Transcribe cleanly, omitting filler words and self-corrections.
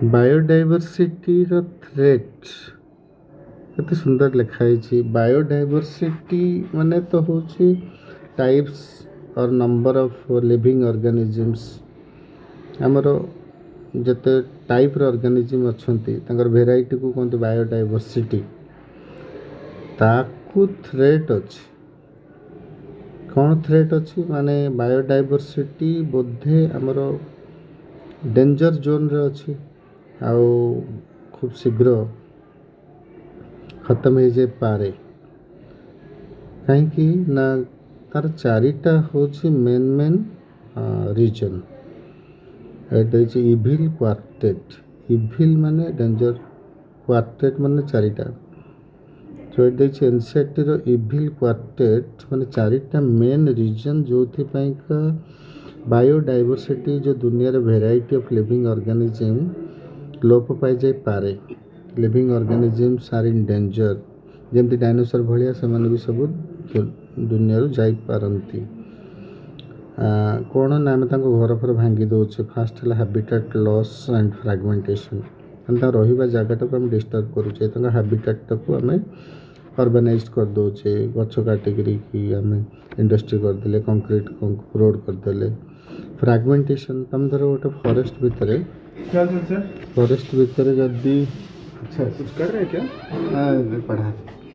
Biodiversity threat केते सुंदर लिखाई। बायोडायवर्सिटी माने तो होची टाइप्स और नंबर ऑफ लिविंग ऑर्गेनिजम्स। आमर जते टाइप रो ऑर्गेनिजम अछंती तांकर वेराइटी को कहते बायोडायवर्सिटी। ताकू थ्रेट अछि कौन थ्रेट अछि माने बायोडायवर्सिटी बोधे आमर डेंजर जोन रे अछि आउ खूब शीघ्र खत्म हो जाए पारे कहीं ना तार चारिटा होची मेन रीजन। एटा इज इविल क्वार्टेट। इविल माने डेंजर, क्वार्टेट माने चारिटा। तो एटा इज एनसीईआरटी रो इविल क्वार्टेट माने चारिटा मेन रीजन जोथि पई का बायोडायवर्सिटी जो दुनिया रे वेराइटी ऑफ लिविंग ऑर्गेनिज्म लोप पाई जाए पारे। Living organisms are in danger. जमती डायनासोर भलिया से भी सब दुनिया जाई पारंती। कौन ना आम घर फर भांगी दौचे। फास्ट है हैबिटेट लॉस एंड फ्रैगमेंटेशन। रहा जगटा को आम डिस्टर्ब करुचे। हैबिटेट को आम अर्बानाइज कर दौचे। गछ काटिकी आम इंडस्ट्री करदे, कंक्रीट रोड करदे। फ्रैगमेंटेशन तुम धर गोटे फॉरेस्ट भितर जदि अच्छा कुछ कर रहे हैं क्या? पढ़ा